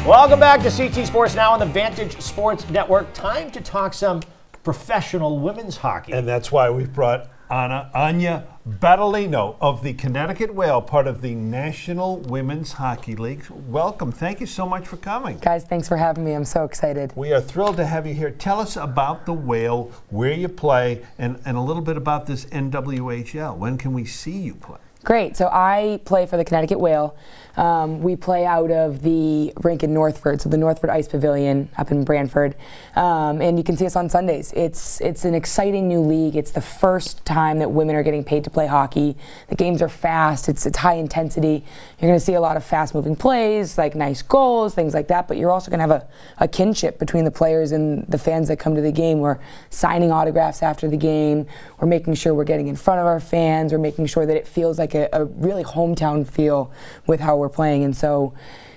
Welcome back to CT Sports Now on the Vantage Sports Network. Time to talk some professional women's hockey. And that's why we've brought Anya Battaglino of the Connecticut Whale, part of the National Women's Hockey League. Welcome. Thank you so much for coming. Guys, thanks for having me. I'm so excited. We are thrilled to have you here. Tell us about the Whale, where you play, and a little bit about this NWHL. When can we see you play? Great. So I play for the Connecticut Whale. We play out of the rink in Northford, so the Northford Ice Pavilion up in Branford. And you can see us on Sundays. It's an exciting new league. It's the first time that women are getting paid to play hockey. The games are fast. It's high intensity. You're going to see a lot of fast-moving plays, like nice goals, things like that. But you're also going to have a kinship between the players and the fans that come to the game. We're signing autographs after the game. We're making sure we're getting in front of our fans. We're making sure that it feels like a really hometown feel with how we're playing. And so,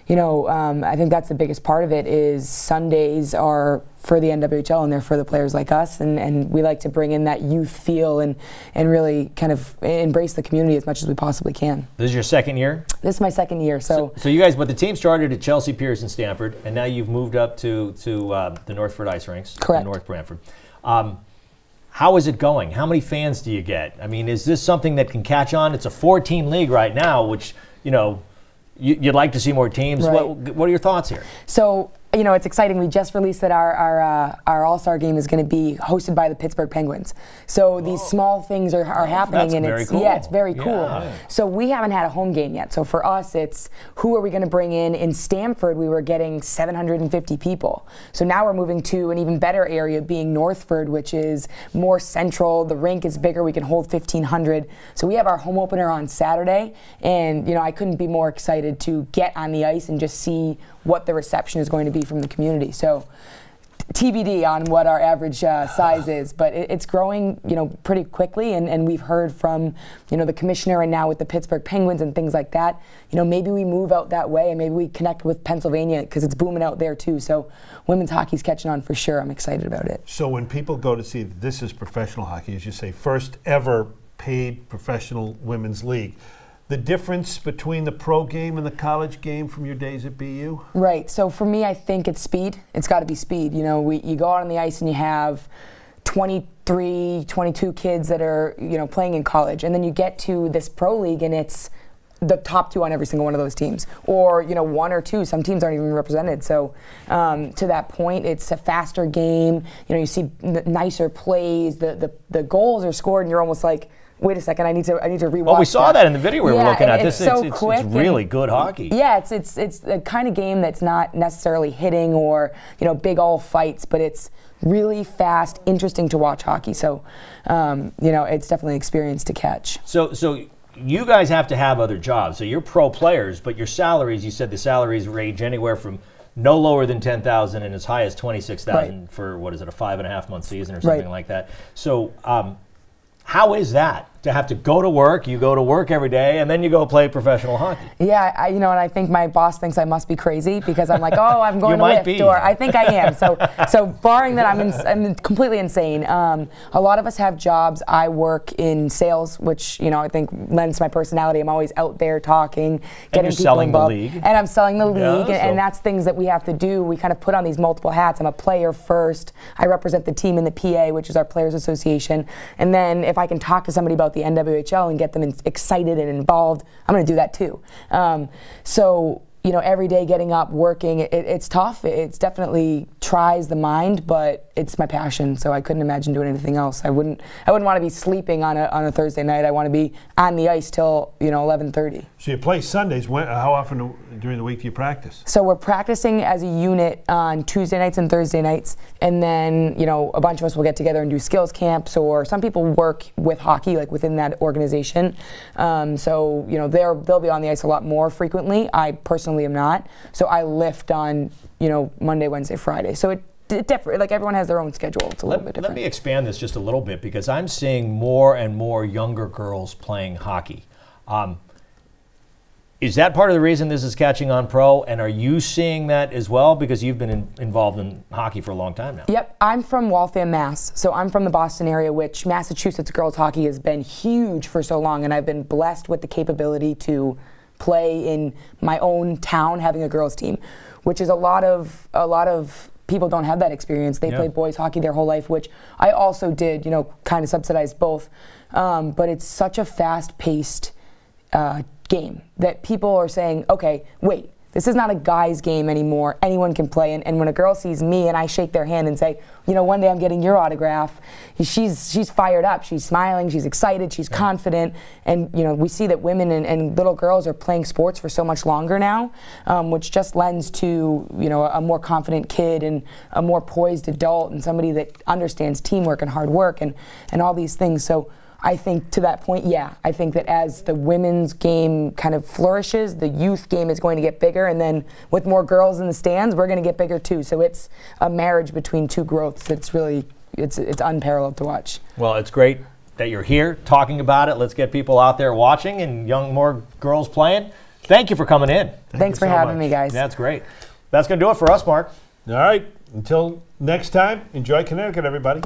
you know, I think that's the biggest part of it is Sundays are for the NWHL and they're for the players like us, and we like to bring in that youth feel and really kind of embrace the community as much as we possibly can. This is your second year? This is my second year. So you guys, but the team started at Chelsea Piers in Stamford, and now you've moved up to the Northford Ice Rinks. Correct. In North Branford. How is it going? How many fans do you get? I mean, is this something that can catch on? It's a 4-team league right now, which, you know, you'd like to see more teams. Right. What are your thoughts here? So, you know, it's exciting. We just released that our All-Star game is going to be hosted by the Pittsburgh Penguins. So these small things are happening, and it's cool. Yeah, it's very cool. Yeah. So we haven't had a home game yet. So for us, it's who are we going to bring in? In Stamford, we were getting 750 people. So now we're moving to an even better area, being Northford, which is more central. The rink is bigger. We can hold 1,500. So we have our home opener on Saturday, and you know, I couldn't be more excited to get on the ice and just see what the reception is going to be from the community. So TBD on what our average size is, but it's growing, you know, pretty quickly, and we've heard from, you know, the commissioner and now with the Pittsburgh Penguins and things like that, you know, maybe we move out that way and maybe we connect with Pennsylvania because it's booming out there too. So women's hockey's catching on for sure. I'm excited about it. So when people go to see this is professional hockey, as you say, first ever paid professional women's league, the difference between the pro game and the college game from your days at BU? Right. So for me, I think it's speed. It's got to be speed. You know, you go out on the ice and you have 23, 22 kids that are, you know, playing in college, and then you get to this pro league and it's the top two on every single one of those teams, or you know, one or two. Some teams aren't even represented. So to that point, it's a faster game. You know, you see nicer plays. The goals are scored, and you're almost like, wait a second, I need to rewatch. Well, we saw that in the video we were looking at. It's really good hockey. Yeah, it's the kind of game that's not necessarily hitting or, you know, big all fights, but it's really fast, interesting to watch hockey. So, you know, it's definitely an experience to catch. So you guys have to have other jobs. So you're pro players, but your salaries, you said the salaries range anywhere from no lower than $10,000 and as high as $26,000 for, what is it, a 5.5-month season or something like that. So how is that? To have to go to work, you go to work every day, and then you go play professional hockey. Yeah, you know, and I think my boss thinks I must be crazy because I'm like, oh, I'm going to lift, be. or I think I am. So barring that, I'm completely insane. A lot of us have jobs. I work in sales, which, you know, I think lends to my personality. I'm always out there talking, getting people involved. And I'm selling the league, Yeah, and that's things that we have to do. We kind of put on these multiple hats. I'm a player first. I represent the team in the PA, which is our Players Association. And then if I can talk to somebody about the NWHL and get them excited and involved, I'm going to do that too. So, you know, every day getting up, working, it's tough. It's definitely tries the mind, but it's my passion. So I couldn't imagine doing anything else. I wouldn't want to be sleeping on a Thursday night. I want to be on the ice till, you know, 11:30. So you play Sundays. How often during the week do you practice? So we're practicing as a unit on Tuesday nights and Thursday nights, and then, you know, a bunch of us will get together and do skills camps, or some people work with hockey, like within that organization. So, you know, they'll be on the ice a lot more frequently. I personally am not. So I lift on, you know, Monday, Wednesday, Friday. So it different. Like everyone has their own schedule. It's a little bit different. Let me expand this just a little bit because I'm seeing more and more younger girls playing hockey. Is that part of the reason this is catching on pro? And are you seeing that as well? Because you've been involved in hockey for a long time now. Yep, I'm from Waltham, Mass. So I'm from the Boston area, which Massachusetts girls hockey has been huge for so long, and I've been blessed with the capability to play in my own town having a girls team. which is a lot of people don't have that experience. They play boys hockey their whole life, which I also did, kind of subsidized both. But it's such a fast-paced game that people are saying, okay, wait, this is not a guy's game anymore. Anyone can play. And when a girl sees me and I shake their hand and say, one day I'm getting your autograph, she's fired up. She's smiling. She's excited. She's confident. And, we see that women and little girls are playing sports for so much longer now, which just lends to, a more confident kid and a more poised adult and somebody that understands teamwork and hard work and all these things. So I think to that point, I think that as the women's game kind of flourishes, the youth game is going to get bigger, and then with more girls in the stands, we're going to get bigger too. So it's a marriage between two growths. It's really, it's unparalleled to watch. Well, it's great that you're here talking about it. Let's get people out there watching and more girls playing. Thank you for coming in. Thanks for having me, guys. That's great. That's going to do it for us, Mark. All right. Until next time, enjoy Connecticut, everybody.